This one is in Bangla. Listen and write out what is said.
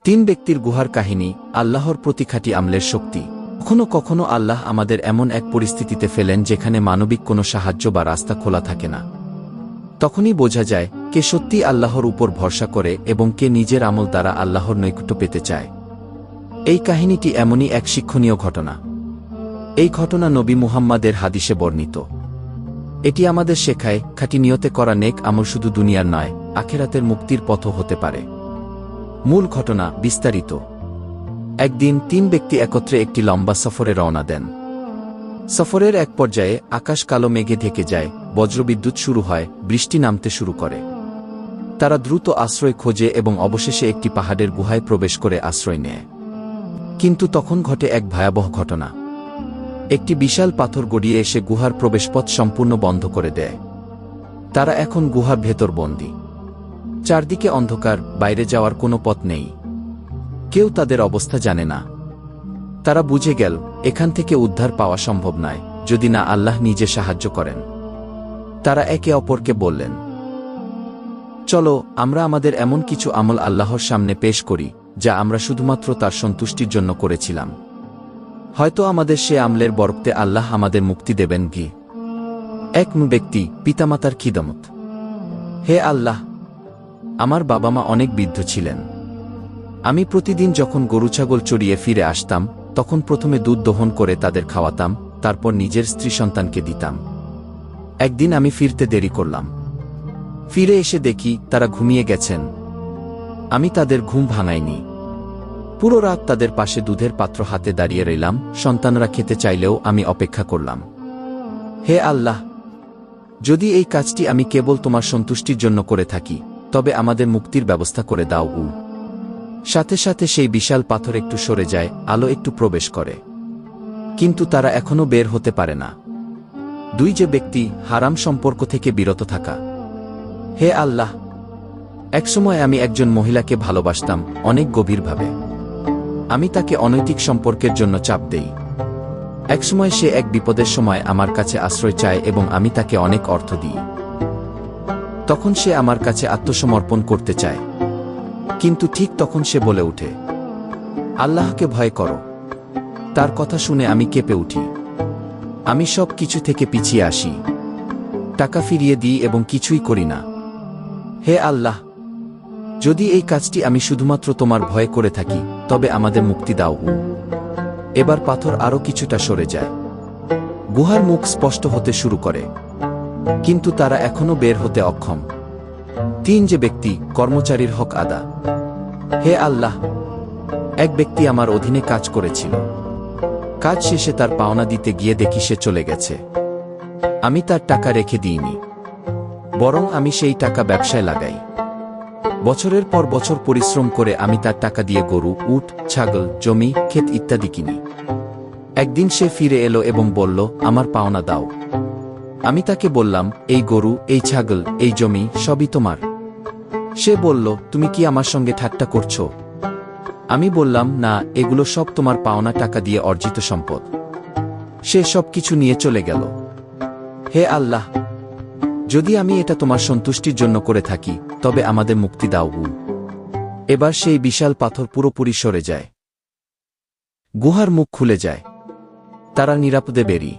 তিন ব্যক্তির গুহার কাহিনী, আল্লাহর প্রতি খাঁটি আমলের শক্তি। কখনো কখনো আল্লাহ আমাদের এমন এক পরিস্থিতিতে ফেলেন যেখানে মানবিক কোনো সাহায্য বা রাস্তা খোলা থাকে না। তখনই বোঝা যায় কে সত্যি আল্লাহর উপর ভরসা করে এবং কে নিজের আমল দ্বারা আল্লাহর নৈকট্য পেতে চায়। এই কাহিনীটি এমনই এক শিক্ষণীয় ঘটনা। এই ঘটনা নবী মুহাম্মাদের হাদিসে বর্ণিত। এটি আমাদের শেখায় খাঁটি নিয়তে করা নেক আমল শুধু দুনিয়ার নয়, আখিরাতের মুক্তির পথও হতে পারে। মূল ঘটনা বিস্তারিত। একদিন তিন ব্যক্তি একত্রে একটি লম্বা সফরে রওনা দেন। সফরের এক পর্যায়ে আকাশ কালো মেঘে ঢেকে যায়, বজ্রবিদ্যুৎ শুরু হয়, বৃষ্টি নামতে শুরু করে। তারা দ্রুত আশ্রয় খোঁজে এবং অবশেষে একটি পাহাড়ের গুহায় প্রবেশ করে আশ্রয় নেয়। কিন্তু তখন ঘটে এক ভয়াবহ ঘটনা। একটি বিশাল পাথর গড়িয়ে এসে গুহার প্রবেশপথ সম্পূর্ণ বন্ধ করে দেয়। তারা এখন গুহার ভেতর বন্দী। চারদিকে অন্ধকার, বাইরে যাওয়ার কোনো পথ নেই। কেউ তাদের অবস্থা জানে না। তারা বুঝে গেল এখান থেকে উদ্ধার পাওয়া সম্ভব নয় যদি না আল্লাহ নিজে সাহায্য করেন। তারা একে অপরকে বললেন, চলো আমরা আমাদের এমন কিছু আমল আল্লাহর সামনে পেশ করি যা আমরা শুধুমাত্র তার সন্তুষ্টির জন্য করেছিলাম। হয়তো আমাদের সে আমলের বরকতে আল্লাহ আমাদের মুক্তি দেবেন। এক ব্যক্তি, পিতামাতার খিদমত। হে আল্লাহ, আমার বাবা মা অনেক বৃদ্ধ ছিলেন। আমি প্রতিদিন যখন গরু ছাগল চড়িয়ে ফিরে আসতাম তখন প্রথমে দুধ দহন করে তাদের খাওয়াতাম, তারপর নিজের স্ত্রী সন্তানকে দিতাম। একদিন আমি ফিরতে দেরি করলাম। ফিরে এসে দেখি তারা ঘুমিয়ে গেছেন। আমি তাদের ঘুম ভাঙাইনি। পুরো রাত তাদের পাশে দুধের পাত্র হাতে দাঁড়িয়ে রইলাম। সন্তানরা খেতে চাইলেও আমি অপেক্ষা করলাম। হে আল্লাহ, যদি এই কাজটি আমি কেবল তোমার সন্তুষ্টির জন্য করে থাকি তবে আমাদের মুক্তির ব্যবস্থা করে দাও। সাথে সাথে সেই বিশাল পাথর একটু সরে যায়, আলো একটু প্রবেশ করে। কিন্তু তারা এখনো বের হতে পারে না। দুই যে ব্যক্তি, হারাম সম্পর্ক থেকে বিরত থাকা। হে আল্লাহ, একসময় আমি একজন মহিলাকে ভালোবাসতাম অনেক গভীরভাবে। আমি তাকে অনৈতিক সম্পর্কের জন্য চাপ দেই। একসময় সে এক বিপদের সময় আমার কাছে আশ্রয় চায় এবং আমি তাকে অনেক অর্থ দিই। তখন সে আমার কাছে আত্মসমর্পণ করতে চায়, কিন্তু ঠিক তখন সে বলে ওঠে, আল্লাহকে ভয় করো। তার কথা শুনে আমি কেঁপে উঠি। আমি সব কিছু থেকে পিছিয়ে আসি, টাকা ফিরিয়ে দিই এবং কিছুই করি না। হে আল্লাহ, যদি এই কাজটি আমি শুধুমাত্র তোমার ভয়ে করে থাকি তবে আমাদের মুক্তি দাও। এবার পাথর আরও কিছুটা সরে যায়। গুহার মুখ স্পষ্ট হতে শুরু করে, কিন্তু তারা এখনো বের হতে অক্ষম। তিন যে ব্যক্তি, কর্মচারীর হক আদা। হে আল্লাহ, এক ব্যক্তি আমার অধীনে কাজ করেছিল। কাজ শেষে তার পাওনা দিতে গিয়ে দেখি সে চলে গেছে। আমি তার টাকা রেখে দিইনি, বরং আমি সেই টাকা ব্যবসায় লাগাই। বছরের পর বছর পরিশ্রম করে আমি তার টাকা দিয়ে গরু, উট, ছাগল, জমি, ক্ষেত ইত্যাদি কিনি। একদিন সে ফিরে এলো এবং বলল, আমার পাওনা দাও। আমি তাকে বললাম, এই গরু, এই ছাগল, এই জমি সবই তোমার। সে বলল, তুমি কি আমার সঙ্গে ঠাট্টা করছো? আমি বললাম, না, এগুলো সব তোমার পাওনা টাকা দিয়ে অর্জিত সম্পদ। সে সব কিছু নিয়ে চলে গেল। হে আল্লাহ, যদি আমি এটা তোমার সন্তুষ্টির জন্য করে থাকি তবে আমাদের মুক্তি দাও। এবার সেই বিশাল পাথর পুরোপুরি সরে যায়। গুহার মুখ খুলে যায়। তারা নিরাপদে বেরিয়ে